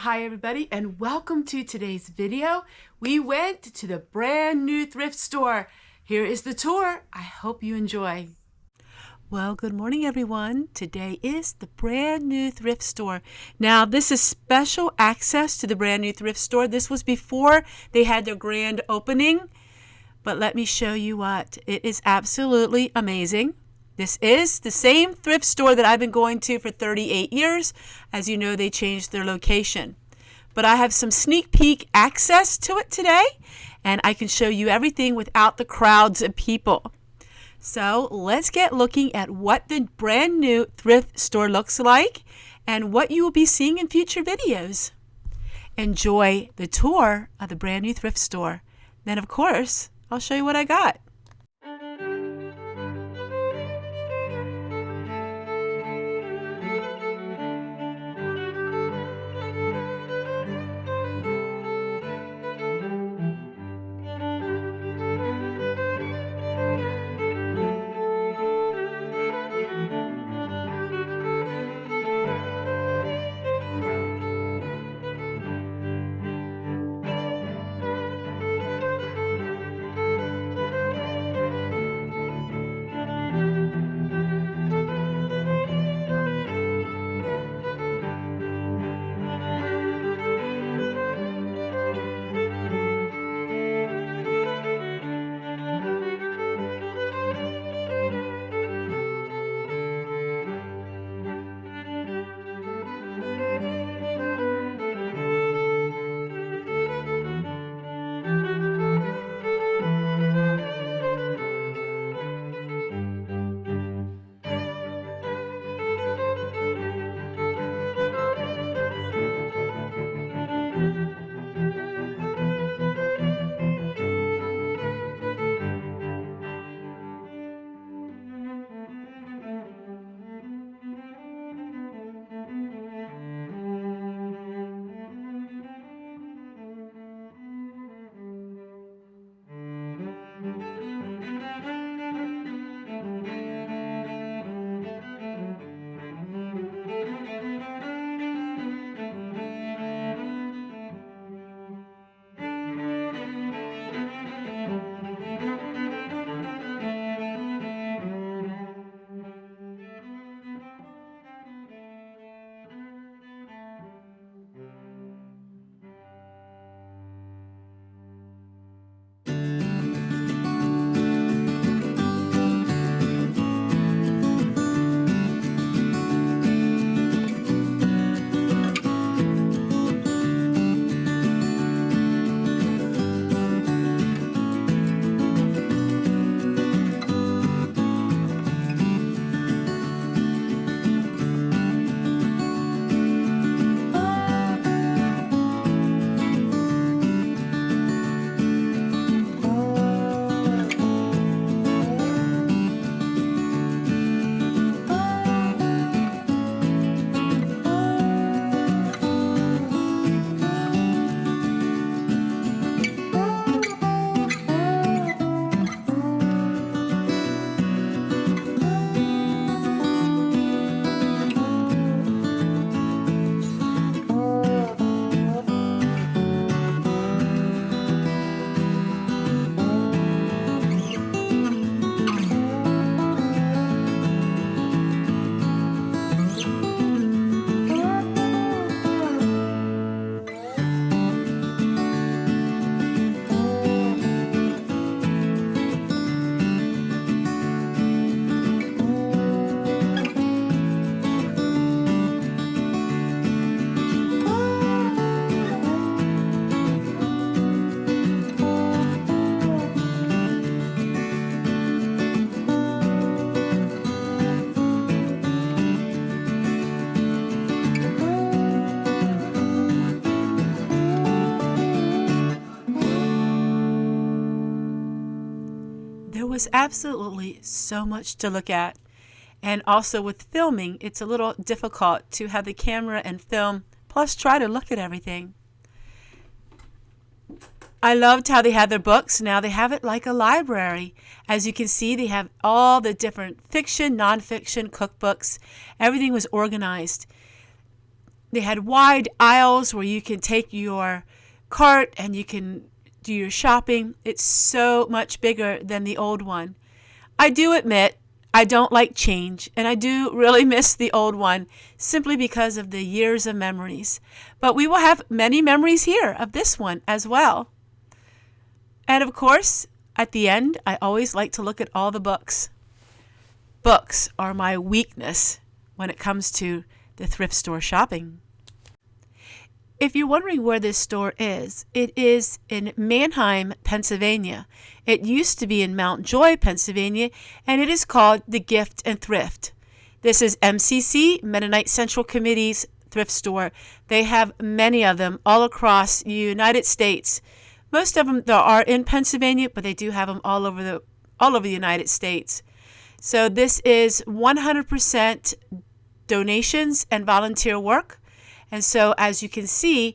Hi everybody and welcome to today's video. We went to the brand new thrift store. Here is the tour. I hope you enjoy. Well, good morning everyone. Today is the brand new thrift store. Now this is special access to the brand new thrift store. This was before they had their grand opening. But let me show you what. It is absolutely amazing. This is the same thrift store that I've been going to for 38 years. As you know, they changed their location. But I have some sneak peek access to it today, and I can show you everything without the crowds of people. So let's get looking at what the brand new thrift store looks like and what you will be seeing in future videos. Enjoy the tour of the brand new thrift store. Then, of course, I'll show you what I got. There was absolutely so much to look at. And also with filming, it's a little difficult to have the camera and film, plus try to look at everything. I loved how they had their books. Now they have it like a library. As you can see, they have all the different fiction, nonfiction cookbooks. Everything was organized. They had wide aisles where you can take your cart and you can do your shopping. It's so much bigger than the old one. I do admit I don't like change, and I do really miss the old one simply because of the years of memories. But we will have many memories here of this one as well. And of course, at the end, I always like to look at all the books. Books are my weakness when it comes to the thrift store shopping. If you're wondering where this store is, it is in Manheim, Pennsylvania. It used to be in Mount Joy, Pennsylvania, and it is called the Gift and Thrift. This is MCC, Mennonite Central Committee's thrift store. They have many of them all across the United States. Most of them there are in Pennsylvania, but they do have them all over the United States. So this is 100% donations and volunteer work. And so, as you can see,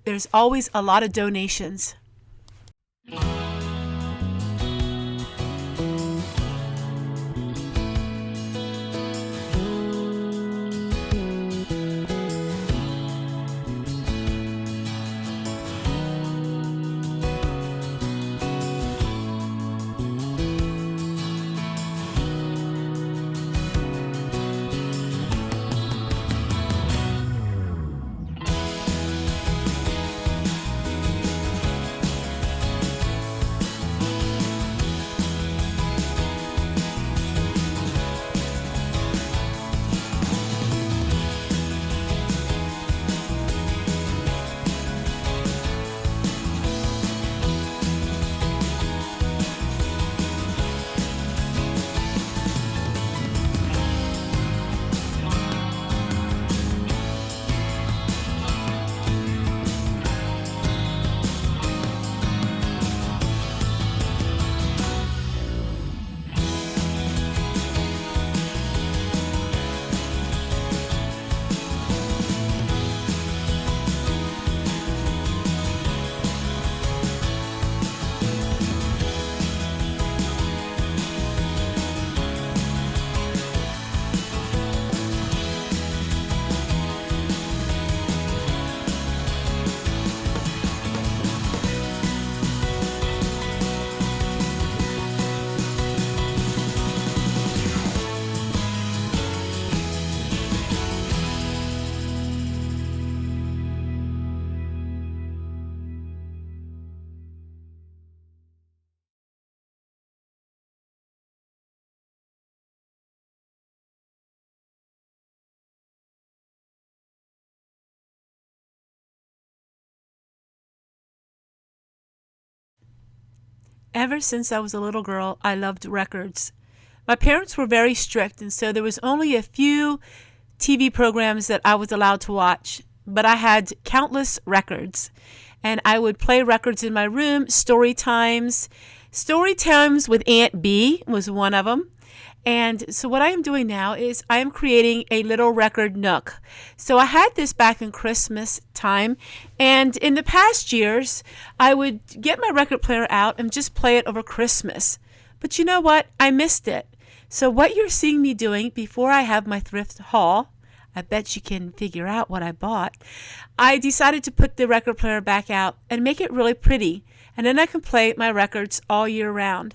there's always a lot of donations. Ever since I was a little girl, I loved records. My parents were very strict, and so there was only a few TV programs that I was allowed to watch, but I had countless records. And I would play records in my room, story times. Story times with Aunt B was one of them. And so what I am doing now is I am creating a little record nook. So I had this back in Christmas time, and in the past years, I would get my record player out and just play it over Christmas. But you know what? I missed it. So what you're seeing me doing before I have my thrift haul, I bet you can figure out what I bought. I decided to put the record player back out and make it really pretty, and then I can play my records all year round.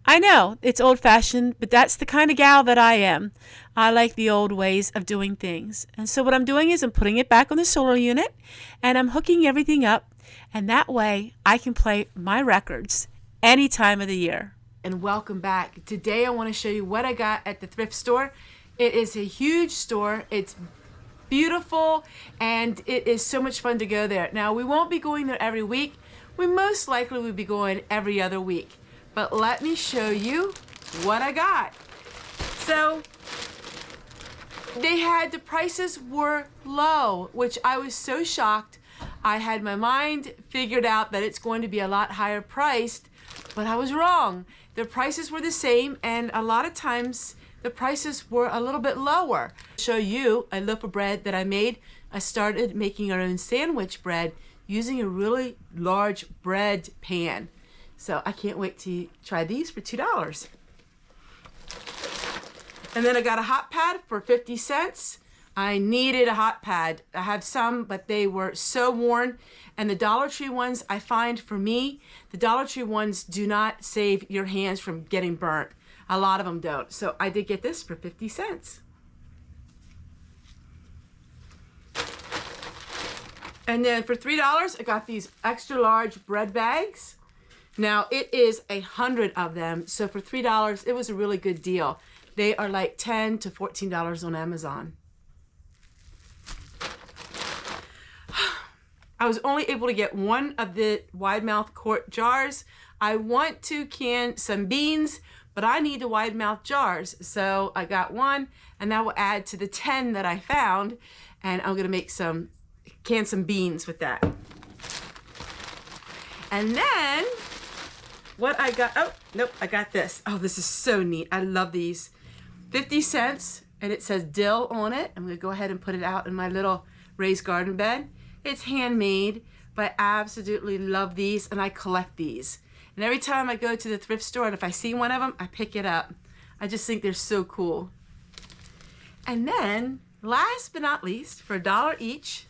I know, it's old-fashioned, but that's the kind of gal that I am. I like the old ways of doing things. And so what I'm doing is I'm putting it back on the solar unit, and I'm hooking everything up, and that way I can play my records any time of the year. And welcome back. Today I want to show you what I got at the thrift store. It is a huge store. It's beautiful, and it is so much fun to go there. Now, we won't be going there every week. We most likely will be going every other week. But let me show you what I got. So the prices were low, which I was so shocked. I had my mind figured out that it's going to be a lot higher priced, but I was wrong. The prices were the same, and a lot of times the prices were a little bit lower. I'll show you a loaf of bread that I made. I started making our own sandwich bread using a really large bread pan. So I can't wait to try these for $2. And then I got a hot pad for 50 cents. I needed a hot pad. I have some, but they were so worn. And the Dollar Tree ones, I find for me, the Dollar Tree ones do not save your hands from getting burnt. A lot of them don't. So I did get this for 50 cents. And then for $3, I got these extra large bread bags. Now it is 100 of them. So for $3, it was a really good deal. They are like $10 to $14 on Amazon. I was only able to get one of the wide mouth quart jars. I want to can some beans, but I need the wide mouth jars. So I got one, and that will add to the 10 that I found. And I'm gonna make can some beans with that. And then what I got, oh, nope, I got this. Oh, this is so neat. I love these. 50 cents, and it says dill on it. I'm gonna go ahead and put it out in my little raised garden bed. It's handmade, but I absolutely love these, and I collect these. And every time I go to the thrift store, and if I see one of them, I pick it up. I just think they're so cool. And then, last but not least, for $1 each,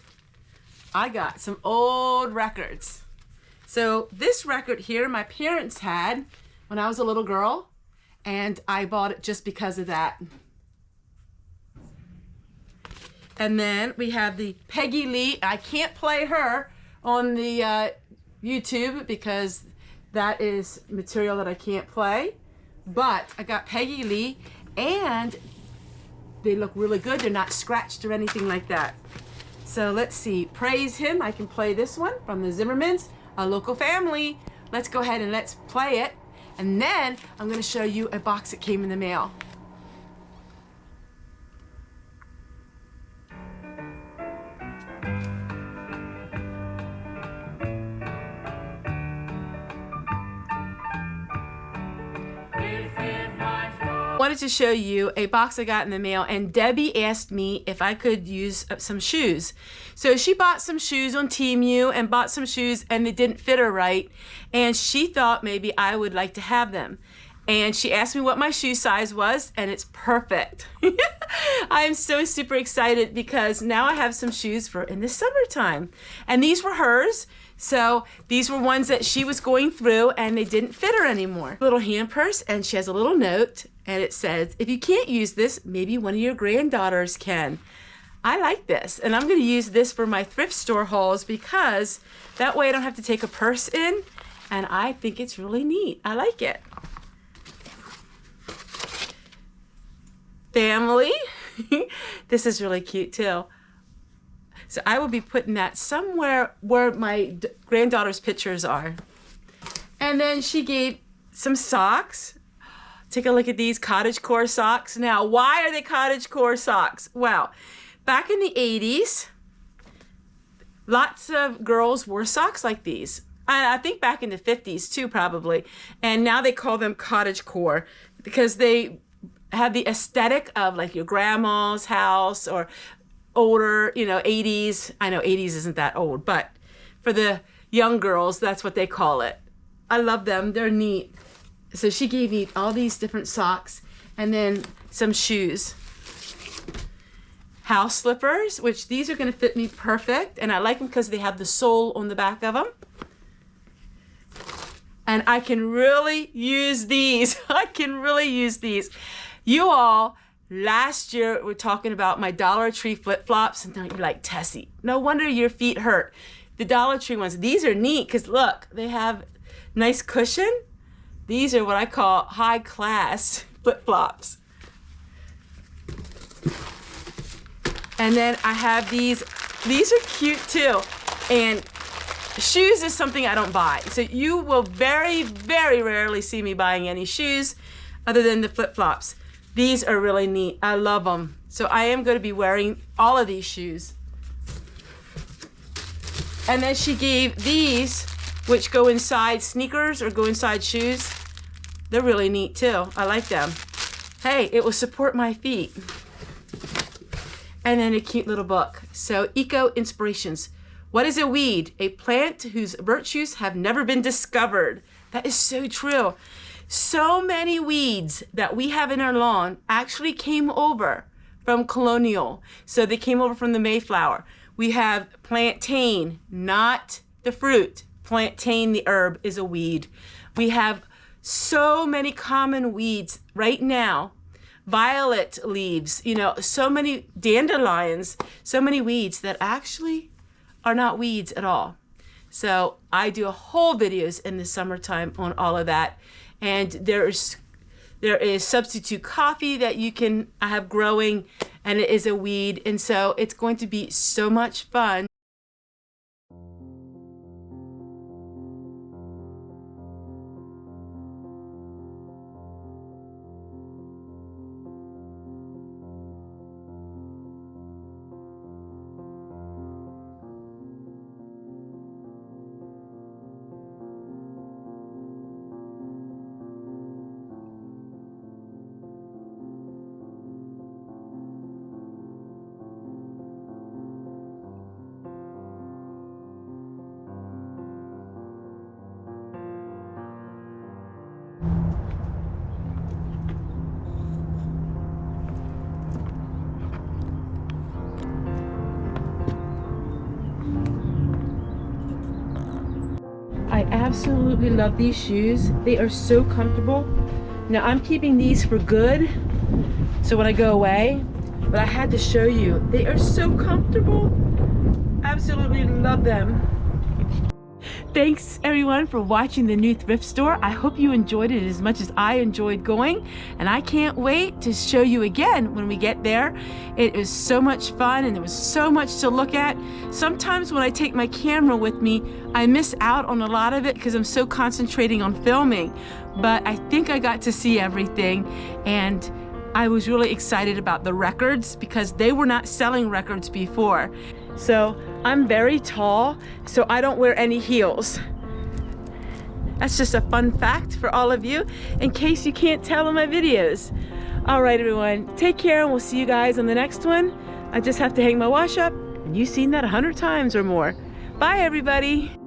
I got some old records. So this record here, my parents had when I was a little girl, and I bought it just because of that. And then we have the Peggy Lee. I can't play her on the YouTube because that is material that I can't play. But I got Peggy Lee, and they look really good. They're not scratched or anything like that. So let's see. Praise Him. I can play this one from the Zimmermans, A Local Family. Let's go ahead and let's play it. And then I'm going to show you a box that came in the mail. Wanted to show you a box I got in the mail, and Debbie asked me if I could use some shoes. So she bought some shoes on Temu and bought some shoes, and they didn't fit her right, and she thought maybe I would like to have them. And she asked me what my shoe size was, and it's perfect. I am so super excited because now I have some shoes for in the summertime. And these were hers. So these were ones that she was going through, and they didn't fit her anymore. Little hand purse, and she has a little note, and it says, if you can't use this, maybe one of your granddaughters can. I like this, and I'm gonna use this for my thrift store hauls because that way I don't have to take a purse in, and I think it's really neat. I like it. Family. This is really cute too. So I will be putting that somewhere where my granddaughter's pictures are. And then she gave some socks. Take a look at these cottagecore socks. Now, why are they cottagecore socks? Well, back in the 80s, lots of girls wore socks like these. I think back in the 50s too, probably. And now they call them cottagecore because they have the aesthetic of like your grandma's house or older, 80s. I know 80s isn't that old, but for the young girls, that's what they call it. I love them. They're neat. So she gave me all these different socks and then some shoes. House slippers, which these are going to fit me perfect. And I like them because they have the sole on the back of them. And I can really use these. I can really use these. You all, last year, we're talking about my Dollar Tree flip-flops, and now you're like, Tessie, no wonder your feet hurt. The Dollar Tree ones, these are neat because look, they have nice cushion. These are what I call high-class flip-flops. And then I have these are cute too. And shoes is something I don't buy. So you will very, very rarely see me buying any shoes other than the flip-flops. These are really neat. I love them. So I am going to be wearing all of these shoes. And then she gave these, which go inside sneakers or go inside shoes. They're really neat too. I like them. Hey, it will support my feet. And then a cute little book. So, Eco Inspirations. What is a weed? A plant whose virtues have never been discovered. That is so true. So many weeds that we have in our lawn actually came over from Colonial. So they came over from the Mayflower. We have plantain, not the fruit. Plantain, the herb, is a weed. We have so many common weeds right now. Violet leaves, you know, so many dandelions, so many weeds that actually are not weeds at all. So I do a whole videos in the summertime on all of that. And there is substitute coffee that you can have growing, and it is a weed. And so it's going to be so much fun. I absolutely love these shoes. They are so comfortable. Now I'm keeping these for good, so when I go away, but I had to show you. They are so comfortable. Absolutely love them. Thanks everyone for watching the new thrift store. I hope you enjoyed it as much as I enjoyed going, and I can't wait to show you again when we get there. It is so much fun, and there was so much to look at. Sometimes when I take my camera with me, I miss out on a lot of it because I'm so concentrating on filming, but I think I got to see everything, and I was really excited about the records because they were not selling records before. So I'm very tall, so I don't wear any heels. That's just a fun fact for all of you, in case you can't tell in my videos. All right, everyone, take care, and we'll see you guys on the next one. I just have to hang my wash up, and you've seen that 100 times or more. Bye, everybody.